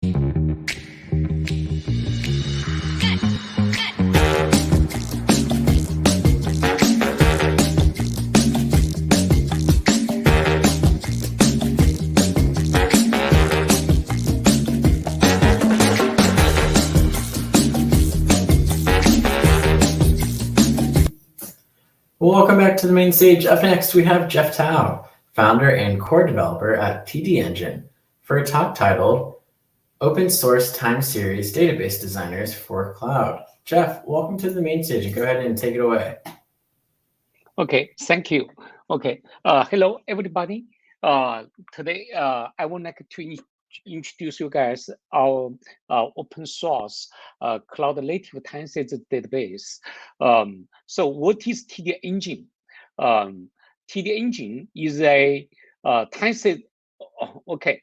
Welcome back to the main stage. Up next, we have Jeff Tao, founder and core developer at TDengine, for a talk titled Open Source Time Series Database Designers for Cloud. Jeff, welcome to the main stage, and go ahead and take it away. Okay, thank you. Okay, hello everybody. Today I would like to introduce you guys our open source cloud native time series database. So what is TDengine? TDengine is a time series. Okay,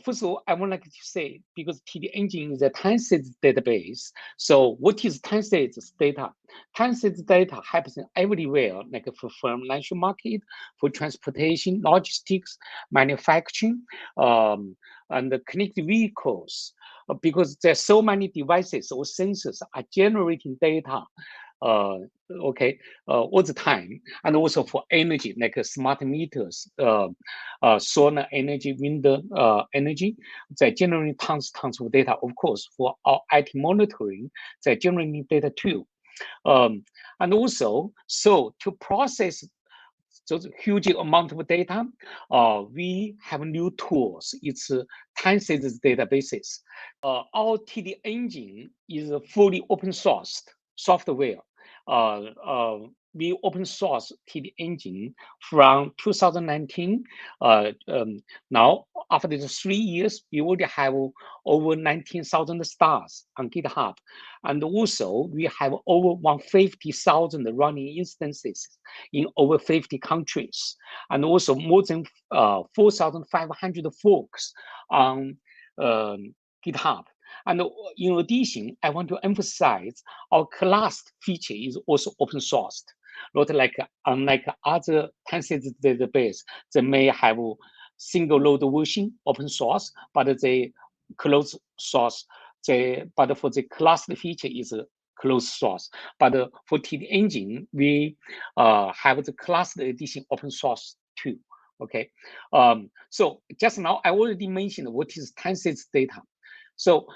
first of all, I would like to say, because TDengine is a time series database. So what is time series data? Time series data happens everywhere, like for financial market, for transportation, logistics, manufacturing, and connected vehicles. Because there's so many devices or sensors are generating data all the time, and also for energy, like smart meters, solar energy, wind energy, they're generating tons of data. Of course, for our IT monitoring, they're generating data too. And also, so to process those huge amount of data, we have new tools. It's time series databases. Our TDengine is a fully open sourced software. We open source TDengine from 2019. Now, after these 3 years, we already have over 19,000 stars on GitHub. And also, we have over 150,000 running instances in over 50 countries. And also more than 4,500 folks on GitHub. And in addition, I want to emphasize our class feature is also open sourced. Not like unlike other time series database, they may have single load version open source, but they closed source. But for the class feature is closed source. But for TDengine, we have the class edition open source too. Okay. So just now I already mentioned what is time series data. So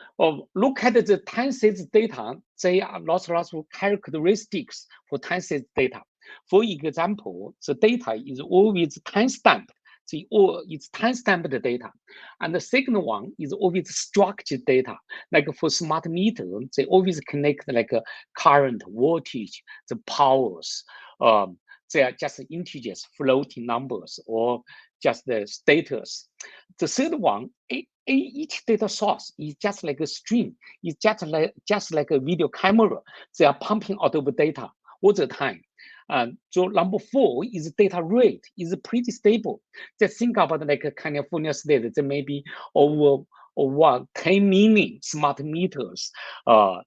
look at the time series data. There are lots of characteristics for time series data. For example, the data is always timestamped. It's timestamped data. And the second one is always structured data. Like for smart meter, they always connect like a current, voltage, the powers. They are just integers, floating numbers, or just the status. The third one, each data source is just like a stream. It's just like a video camera. They are pumping out of data all the time. So number 4 is data rate is pretty stable. Just think about like a California state. There may be over 10 million smart meters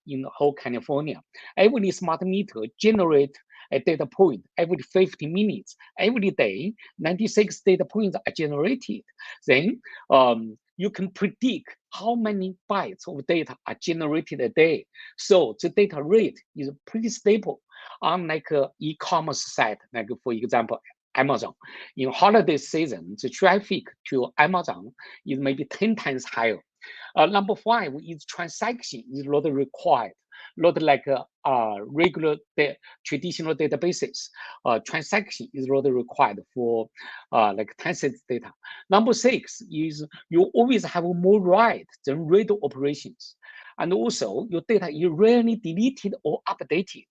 in the whole California. Every smart meter generate a data point every 50 minutes. Every day, 96 data points are generated. Then you can predict how many bytes of data are generated a day. So the data rate is pretty stable. Unlike e-commerce site, like for example, Amazon. In holiday season, the traffic to Amazon is maybe 10 times higher. Number 5 is transaction is not required. Not like regular traditional databases. Transaction is not required for like time series data. Number 6 is you always have more write than read operations. And also your data is rarely deleted or updated.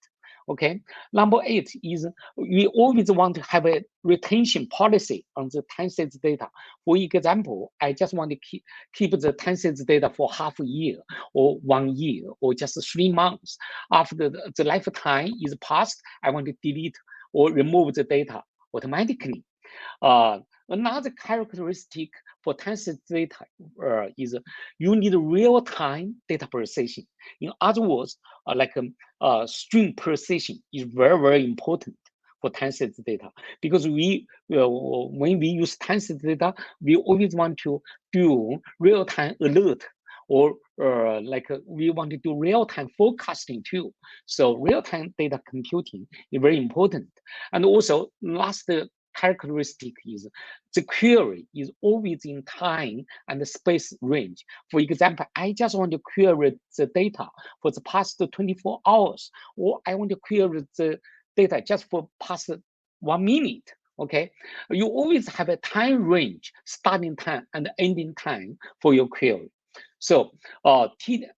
Okay. Number 8 is we always want to have a retention policy on the time series data. For example, I just want to keep the time series data for half a year or 1 year or just 3 months. After the lifetime is passed, I want to delete or remove the data automatically. Another characteristic for time series data is you need real-time data processing. In other words, string precision is very important for time series data, because when we use time series data, we always want to do real-time alert or we want to do real-time forecasting too. So real-time data computing is very important. And also last characteristic is the query is always in time and the space range. For example, I just want to query the data for the past 24 hours, or I want to query the data just for past 1 minute. Okay, you always have a time range, starting time and ending time for your query. So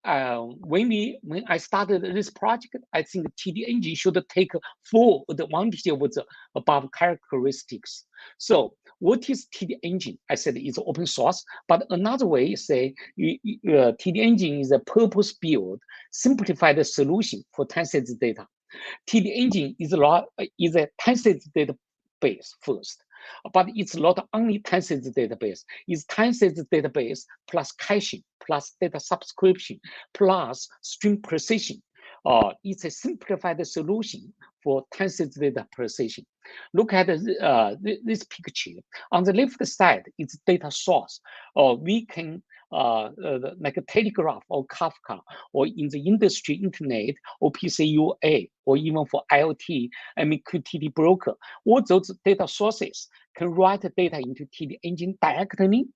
when I started this project, I think TDengine should take full advantage of the above characteristics. So what is TDengine? I said it's open source, but another way is say TDengine is a purpose-built, simplified solution for time-series data. TDengine is a time-series database first, but it's not only time-series database. It's time-series database plus caching, plus data subscription, plus stream precision. It's a simplified solution for time-series data precision. Look at this picture. On the left side, it's data source. We can like a Telegraph or Kafka, or in the industry internet, or PCUA, or even for IoT, MQTT broker. All those data sources can write data into TDengine directly.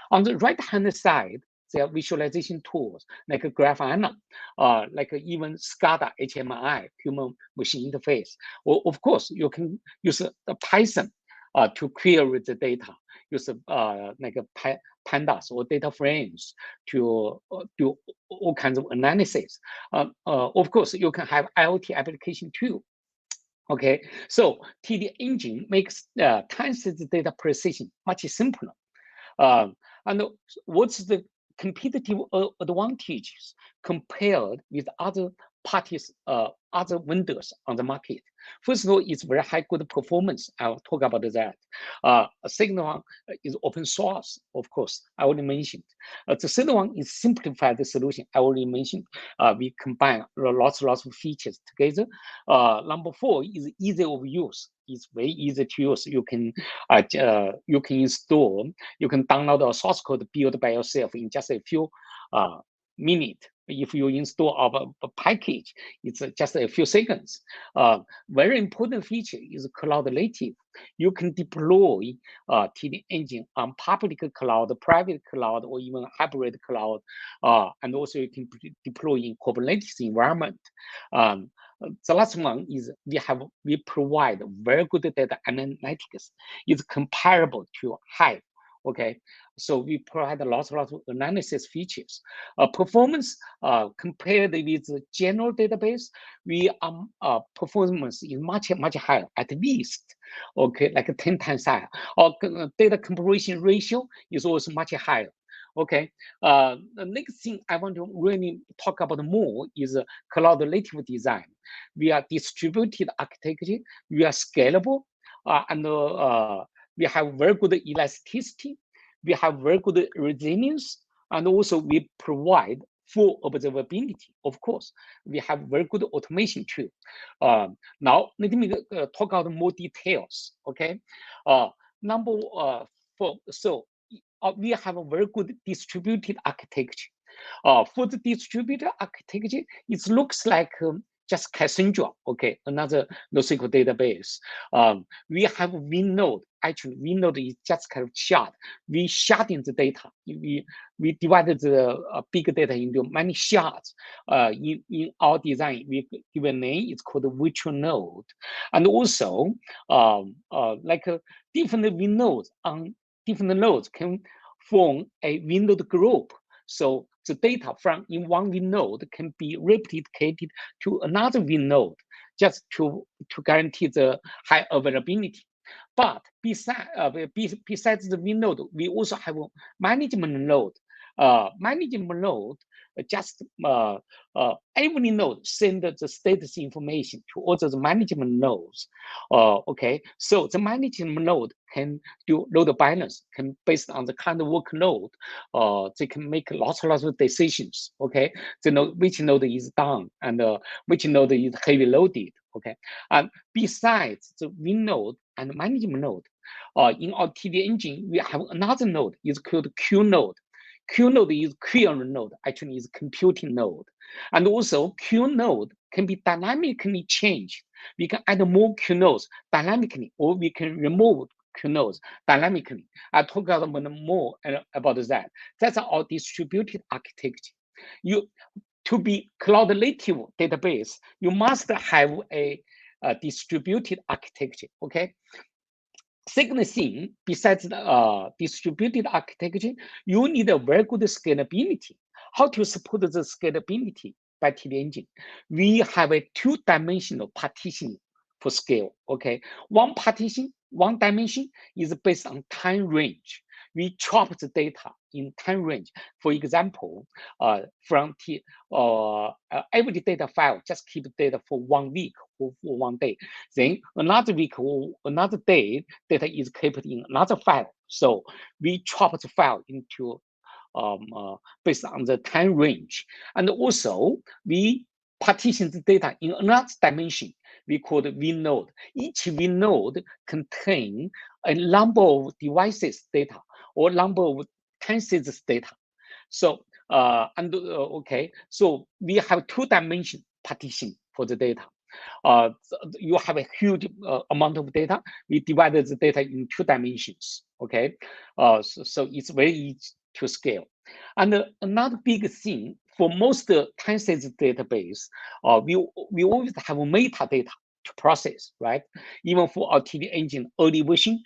On the right-hand side, there are visualization tools like Grafana, like even SCADA, HMI, human machine interface. Or of course, you can use Python to query the data. Use like pandas or data frames to do all kinds of analysis. Of course, you can have IoT application too. Okay, so TDengine makes time-series data precision much simpler. And what's the competitive advantages compared with other parties, other vendors on the market? First of all, it's very high good performance. I'll talk about that. Second one is open source, of course, I already mentioned. The third one is simplified solution. I already mentioned. We combine lots of features together. Number four is easy of use. It's very easy to use. You can install, you can download a source code built by yourself in just a few minutes. If you install a package, it's just a few seconds. Very important feature is cloud native. You can deploy TDengine on public cloud, private cloud, or even hybrid cloud, and also you can deploy in Kubernetes environment. The last one is we provide very good data analytics. It's comparable to Hive. Okay, so we provide lots of analysis features. Performance compared with the general database, performance is much higher, at least, okay, like 10 times higher. Or data compression ratio is also much higher. Okay, the next thing I want to really talk about more is cloud native design. We are distributed architecture, we are scalable, and we have very good elasticity, we have very good resilience, and also we provide full observability. Of course, we have very good automation too. Now, let me talk about more details, okay? Number four, so we have a very good distributed architecture. For the distributed architecture, it looks like just Cassandra, okay, another NoSQL database. We have WinNode. Actually, WinNode is just kind of shard. We sharding the data. We divided the big data into many shards. In our design, we give a name. It's called a virtual node, and also like different WinNodes on different nodes can form a WinNode group. So the data from in one WinNode can be replicated to another WinNode just to guarantee the high availability. But besides the WinNode, we also have a management node. Management node just every node send the status information to all those management nodes. Okay, so the management node can do load balance, can based on the kind of workload, they can make lots of decisions. Okay, they know which node is down and which node is heavy loaded. Okay, and besides the WinNode and management node, in our TDengine, we have another node. It's called Q node. Q node is query node, actually is computing node. And also Q node can be dynamically changed. We can add more Q nodes dynamically, or we can remove Q nodes dynamically. I'll talk about more about that. That's our distributed architecture. To be cloud native database, you must have a distributed architecture, okay? Second thing, besides the distributed architecture, you need a very good scalability. How to support the scalability by TDengine? We have a two-dimensional partition for scale, okay? One dimension is based on time range. We chop the data in time range. For example, from every data file, just keep data for 1 week or for 1 day. Then another week or another day, data is kept in another file. So we chop the file into based on the time range. And also we partition the data in another dimension. We call the vnode. Each vnode contains a number of devices data or number of time series data. So okay, so we have two-dimension partition for the data. You have a huge amount of data. We divided the data in 2 dimensions. Okay, so it's very easy to scale. And another big thing for most time series database, we always have metadata to process, right? Even for our TDengine early version,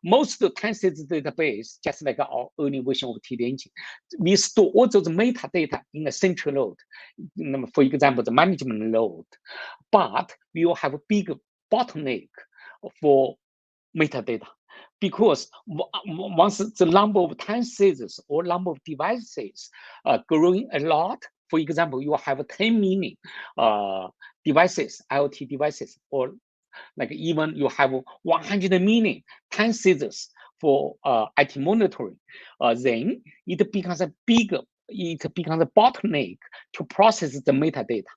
most time series database, just like our early version of TDengine, we store all those metadata in a central node. For example, the management node, but we will have a big bottleneck for metadata, because once the number of time series or number of devices growing a lot, for example, you have 10 million devices, IoT devices, or like even you have 100 million time series for IT monitoring, then it becomes a bottleneck to process the metadata.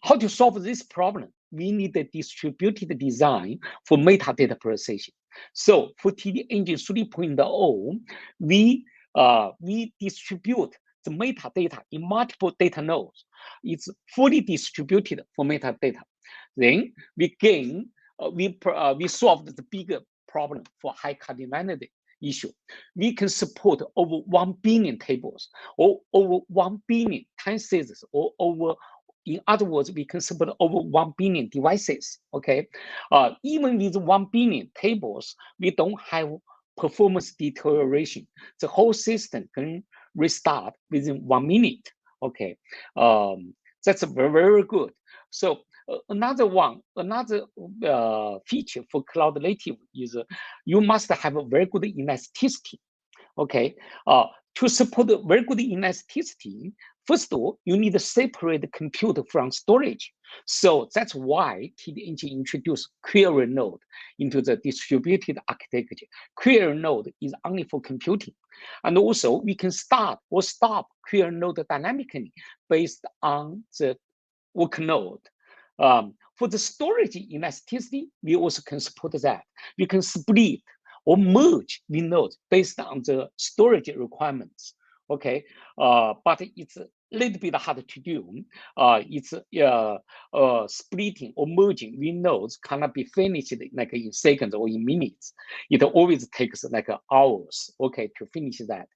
How to solve this problem? We need a distributed design for metadata processing. So for TDengine 3.0, we distribute the metadata in multiple data nodes. It's fully distributed for metadata. Then we solved the bigger problem for high cardinality issue. We can support over 1 billion tables, or over 1 billion time series, or over, in other words, we can support over 1 billion devices, okay? Even with 1 billion tables, we don't have performance deterioration. The whole system can restart within 1 minute, okay? That's very, very good. So another feature for cloud native is you must have a very good elasticity, okay? To support very good elasticity, first of all, you need to separate compute from storage. So that's why TDengine introduced query node into the distributed architecture. Query node is only for computing. And also we can start or stop query node dynamically based on the workload. For the storage elasticity, we also can support that. We can split or merge nodes based on the storage requirements. Okay, but it's a little bit hard to do. It's splitting or merging nodes cannot be finished like in seconds or in minutes. It always takes like hours, okay, to finish that.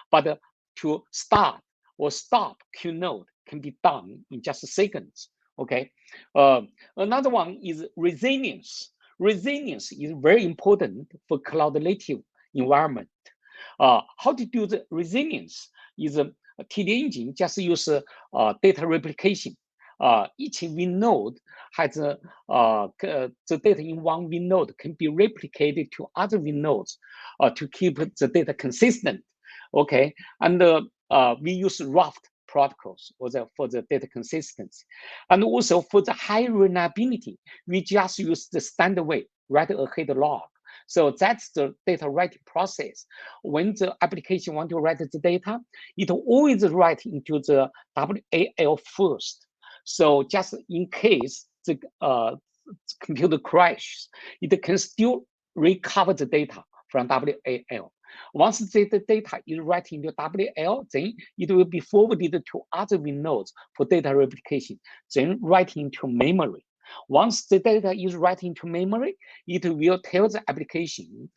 But to start or stop Q node can be done in just seconds. Okay, another one is resilience. Resilience is very important for cloud native environment. How to do the resilience is TDengine just use data replication. Each vnode has the data in one vnode can be replicated to other vnodes to keep the data consistent. Okay, and we use Raft protocols for the data consistency. And also for the high reliability, we just use the standard way, write ahead log. So that's the data writing process. When the application want to write the data, it always write into the WAL first. So just in case the computer crashes, it can still recover the data from WAL. Once the data is written into WL, then it will be forwarded to other nodes for data replication, then write into memory. Once the data is written into memory, it will tell the application,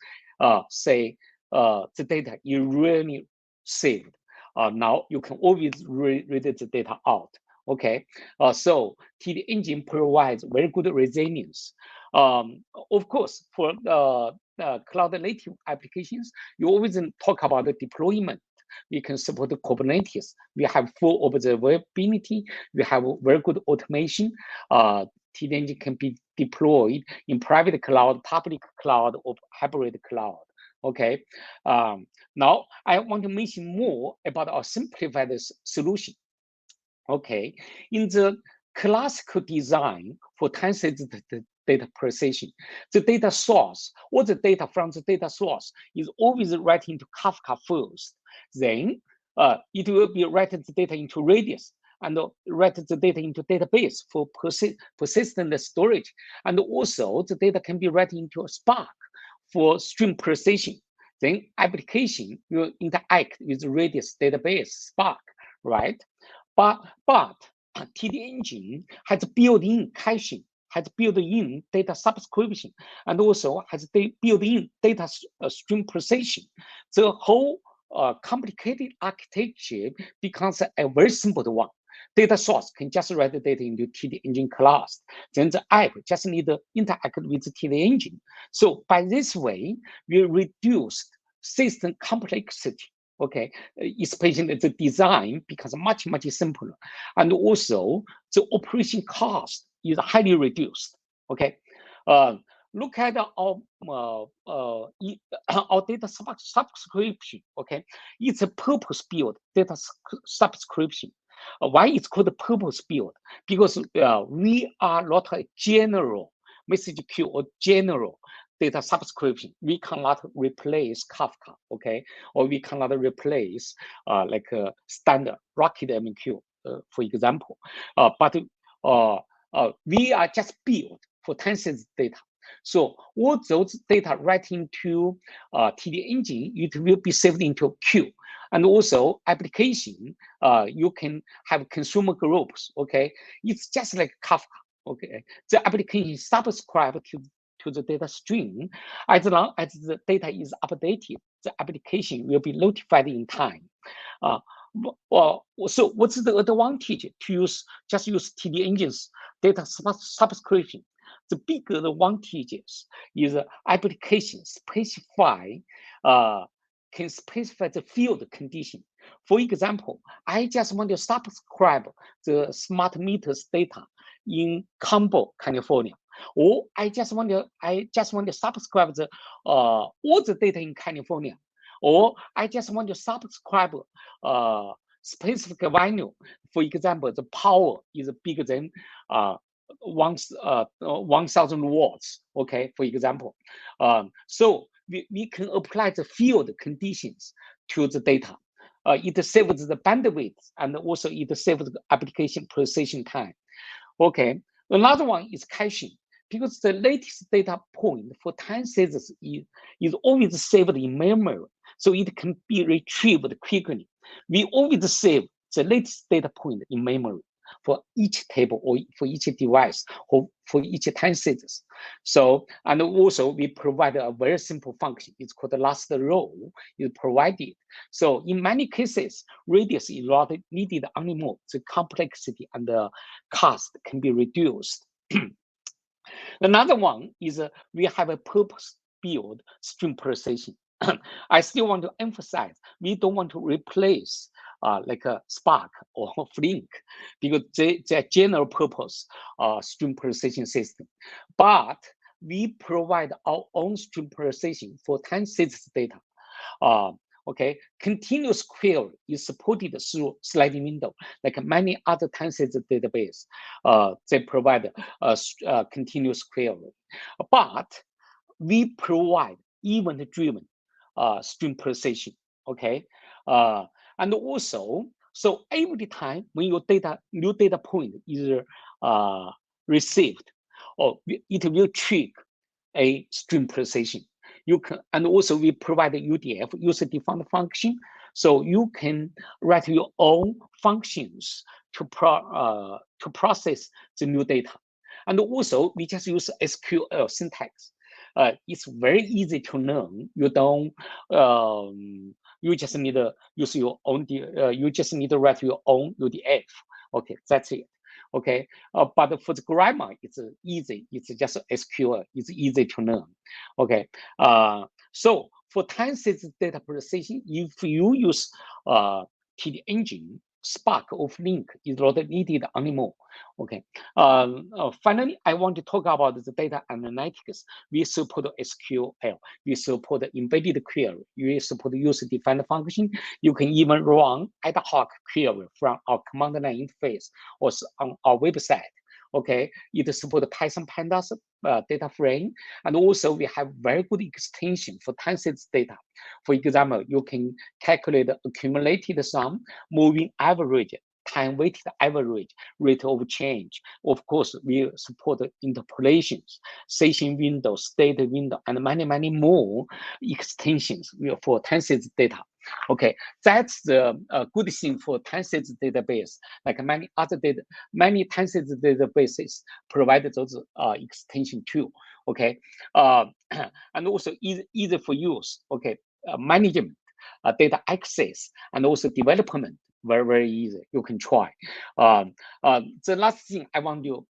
say, the data is really saved. Now you can always read the data out. Okay, so TDengine provides very good resilience. Of course, for cloud native applications, you always talk about the deployment. We can support the Kubernetes. We have full observability. We have very good automation. TDengine can be deployed in private cloud, public cloud, or hybrid cloud. Okay. Now I want to mention more about our simplified solution. Okay, in the classical design for time-sensitive data processing, the data source or the data from the data source is always written into Kafka first. Then it will be written the data into Redis and write the data into database for persistent storage. And also the data can be written into Spark for stream processing. Then application will interact with Redis database Spark, right? But TDengine has built-in caching, has built-in data subscription, and also has built-in data stream processing. The whole complicated architecture becomes a very simple one. Data source can just write the data into TDengine class. Then the app just need to interact with the TDengine. So by this way, we reduce system complexity. Okay, especially the design becomes much simpler, and also the operation cost is highly reduced. Okay, look at our data subscription. Okay, it's a purpose-built data subscription. Why it's called purpose-built? Because we are not a general message queue or general data subscription. We cannot replace Kafka, okay? Or we cannot replace like a standard RocketMQ, for example. But we are just built for time-sensitive data. So all those data right into TDengine, it will be saved into queue. And also application, you can have consumer groups, okay? It's just like Kafka, okay? The application subscribe to the data stream. As long as the data is updated, the application will be notified in time. So what's the advantage to just use TDengine's data subscription? The big advantages is application can specify the field condition. For example, I just want to subscribe the smart meters data in Combo, California, or I just want to subscribe the all the data in California, or I just want to subscribe specific value. For example, the power is bigger than 1,000 watts. Okay, for example, so we can apply the field conditions to the data. It saves the bandwidth and also it saves the application processing time. Okay, another one is caching, because the latest data point for time series is always saved in memory, so it can be retrieved quickly. We always save the latest data point in memory for each table or for each device or for each time series. So, and also we provide a very simple function. It's called the last row is provided. So in many cases, Redis is not needed anymore. The complexity and the cost can be reduced. Another one is we have a purpose-built stream processing. I still want to emphasize, we don't want to replace like a Spark or Flink, because they're general purpose stream processing system. But we provide our own stream processing for time-sensitive data. Okay, continuous query is supported through sliding window, like many other time-sensitive database. They provide continuous query, but we provide event-driven stream processing. Okay, and also, so every time when your new data point is received, or it will trigger a stream processing. you can, and also we provide the UDF, user-defined function, so you can write your own functions to process the new data. And also we just use SQL syntax. It's very easy to learn. You don't. You just need to use your own. You just need to write your own UDF. Okay, that's it. Okay, but for the grammar, it's easy. It's just SQL. It's easy to learn. Okay, so for time series data processing, if you use TDengine, Spark or Flink is not needed anymore. Okay. Finally, I want to talk about the data analytics. We support SQL. We support embedded query. We support user-defined function. You can even run ad hoc query from our command line interface or on our website. Okay, it supports Python pandas data frame, and also we have very good extension for time series data. For example, you can calculate the accumulated sum, moving average, time weighted average, rate of change. Of course, we support interpolations, session window, state window, and many more extensions for time series data. Okay, that's the good thing for time series database. Like many time series databases provide those extension too. Okay, and also easy for use. Okay, management, data access, and also development. Very easy. You can try. The last thing I want to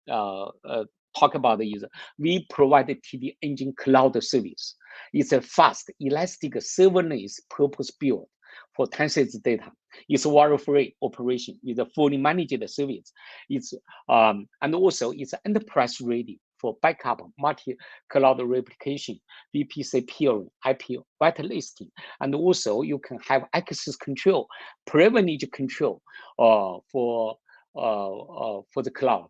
talk about is we provide the TDengine Cloud service. It's a fast, elastic, serverless, purpose-built for time series data. It's a worry-free operation. It's a fully managed service. It's and also it's enterprise-ready for backup, multi-cloud replication, VPC peering, IP whitelisting, and also you can have access control, privilege control for the cloud.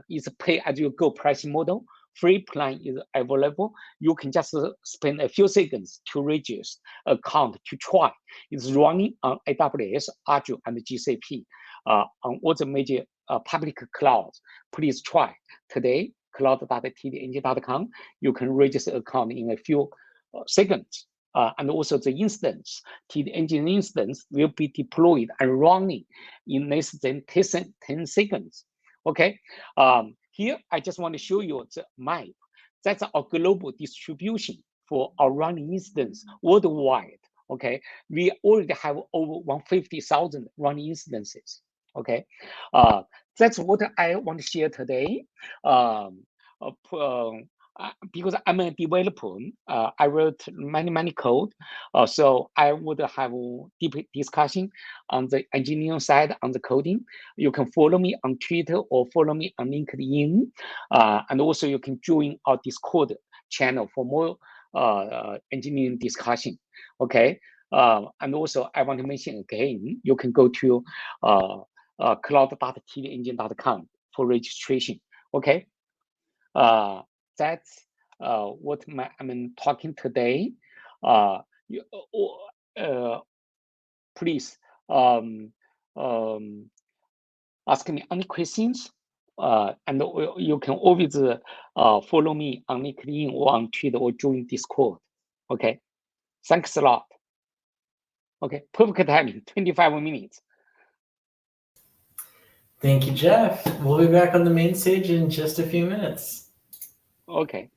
It's a pay-as-you-go pricing model. Free plan is available. You can just spend a few seconds to register account to try. It's running on AWS, Azure, and GCP on all the major public clouds. Please try today. Cloud.tdengine.com. You can register account in a few seconds. And also the instance, TDengine instance will be deployed and running in less than 10 seconds. Okay. Here, I just want to show you the map. That's our global distribution for our running instance worldwide. Okay, we already have over 150,000 running instances. Okay, that's what I want to share today. Because I'm a developer, I wrote many code, so I would have deep discussion on the engineering side, on the coding. You can follow me on Twitter or follow me on LinkedIn, and also you can join our Discord channel for more engineering discussion. Okay, and also I want to mention again, you can go to cloud.tdengine.com for registration. Okay. That's what I'm talking today. Please ask me any questions, and you can always follow me on LinkedIn or on Twitter or join Discord. Okay, thanks a lot. Okay, perfect timing, 25 minutes. Thank you, Jeff. We'll be back on the main stage in just a few minutes. Okay.